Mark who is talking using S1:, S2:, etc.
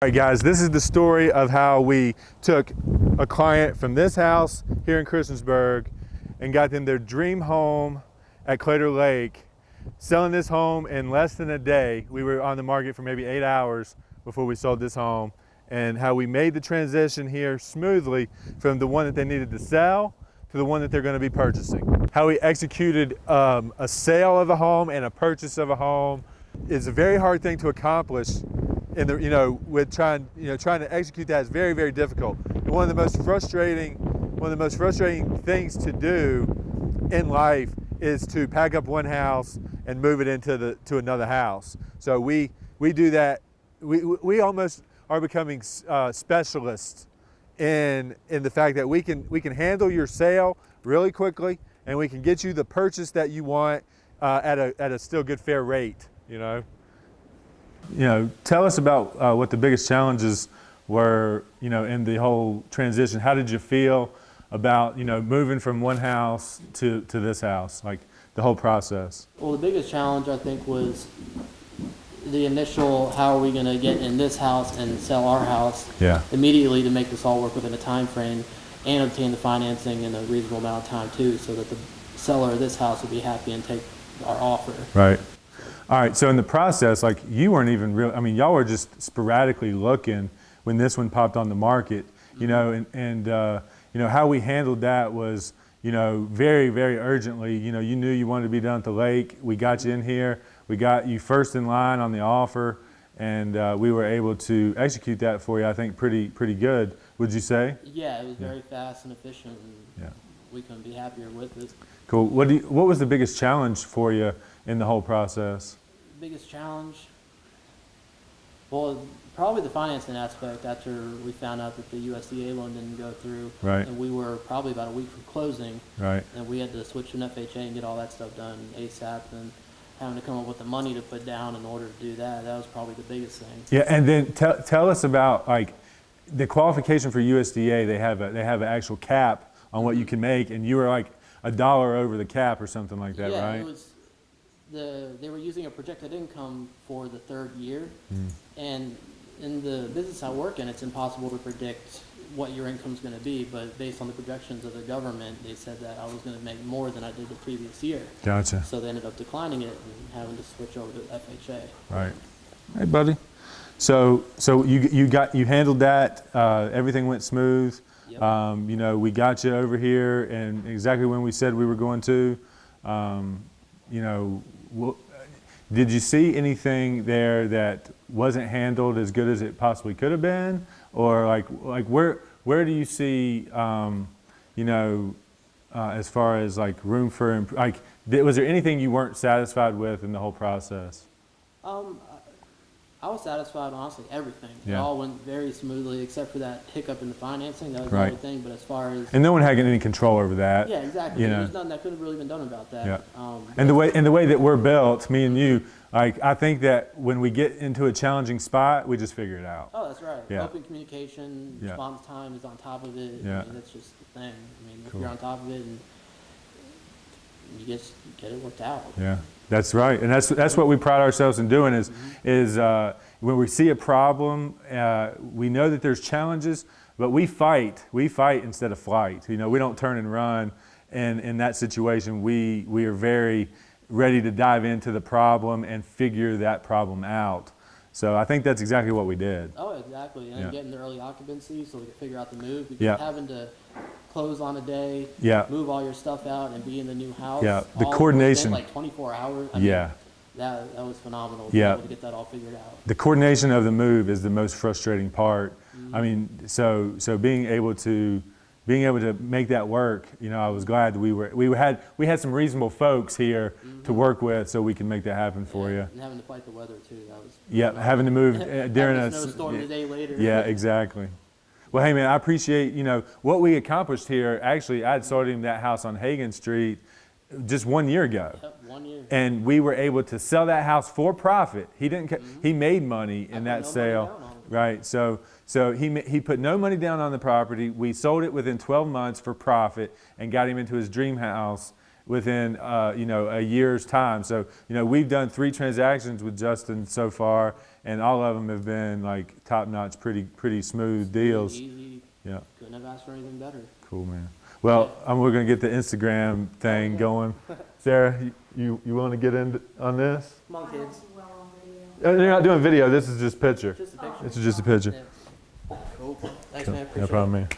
S1: All right, guys, this is the story of how we took a client from this house here in Christiansburg and got them their dream home at Claytor Lake, selling this home in less than a day. We were on the market for maybe 8 hours before we sold this home, and how we made the transition here smoothly from the one that they needed to sell to the one that they're going to be purchasing. How we executed a sale of a home and a purchase of a home is a very hard thing to accomplish. With trying to execute that is very, very difficult. And one of the most frustrating things to do in life is to pack up one house and move it to another house. So we do that. We almost are becoming specialists in the fact that we can handle your sale really quickly, and we can get you the purchase that you want at a still good, fair rate. Tell us about what the biggest challenges were, in the whole transition. How did you feel about, moving from one house to this house, like the whole process?
S2: Well, the biggest challenge, I think, was the initial, how are we going to get in this house and sell our house immediately to make this all work within a time frame and obtain the financing in a reasonable amount of time too, so that the seller of this house would be happy and take our offer.
S1: Right. All right, so in the process, like, you weren't even real, y'all were just sporadically looking when this one popped on the market, and how we handled that was, very, very urgently. You knew you wanted to be done at the lake. We got you in here. We got you first in line on the offer, and we were able to execute that for you, I think, pretty good, would you say?
S2: Yeah, it was very fast and efficient, and we couldn't be happier with it.
S1: Cool. What was the biggest challenge for you in the whole process?
S2: Biggest challenge? Well, probably the financing aspect after we found out that the USDA loan didn't go through.
S1: Right.
S2: And we were probably about a week from closing.
S1: Right.
S2: And we had to switch to an FHA and get all that stuff done ASAP, and having to come up with the money to put down in order to do that. That was probably the biggest thing.
S1: Yeah, and then tell us about, like, the qualification for USDA. They have an actual cap on what you can make, and you were like $1 over the cap or something like that, right?
S2: Yeah, it was. They were using a projected income for the third year, and in the business I work in, it's impossible to predict what your income's going to be, but based on the projections of the government, they said that I was going to make more than I did the previous year. Gotcha. So they ended up declining it and having to switch over to FHA.
S1: Right. Hey, buddy. So you handled that. Everything went smooth. Yep. We got you over here, and exactly when we said we were going to. Did you see anything there that wasn't handled as good as it possibly could have been, or like where do you see, as far as like room for was there anything you weren't satisfied with in the whole process?
S2: I was satisfied, honestly, everything. It
S1: Yeah.
S2: all went very smoothly, except for that hiccup in the financing. That was the only thing. But as far as
S1: no one had any control over that.
S2: Yeah, exactly. There's nothing that could have really been done about that.
S1: Yeah. And the way that we're built, me and you, I think that when we get into a challenging spot, we just figure it out.
S2: Oh, that's right.
S1: Yeah.
S2: Open communication, response time is on top of it.
S1: Yeah.
S2: That's just the thing. If you're on top of it, and you just get it worked out.
S1: Yeah. That's right, and that's what we pride ourselves in doing is when we see a problem, we know that there's challenges, but we fight instead of flight. We don't turn and run, and in that situation, we are very ready to dive into the problem and figure that problem out. So I think that's exactly what we did.
S2: Oh, exactly, and getting the early occupancy so we could figure out the move. Because having to close on a day, move all your stuff out, and be in the new house.
S1: Yeah, the coordination.
S2: Like 24 hours. That was phenomenal. To get that all figured out. The
S1: coordination of the move is the most frustrating part. So being able to make that work, I was glad we had some reasonable folks here to work with, so we can make that happen for you.
S2: And having to fight the weather too. That was
S1: having to move during
S2: a snowstorm a day later.
S1: Yeah, exactly. Well, hey man, I appreciate what we accomplished here. Actually, I had sold him that house on Hagen Street just 1 year ago.
S2: Yep, 1 year.
S1: And we were able to sell that house for profit. He didn't. He made money in that sale, right? So he put no money down on the property. We sold it within 12 months for profit and got him into his dream house within a year's time. So we've done 3 transactions with Justin so far, and all of them have been like top notch, pretty smooth deals.
S2: Easy.
S1: Yeah.
S2: Couldn't have asked for anything better.
S1: Cool, man. Well, we're gonna get the Instagram thing going. Sarah, you want to get in on this?
S2: Come on, kids.
S1: You're not doing video. This is just picture.
S2: Just a picture.
S1: This is just a picture.
S2: Yeah. Cool. Thanks, man.
S1: No
S2: Appreciate it.
S1: problem, man.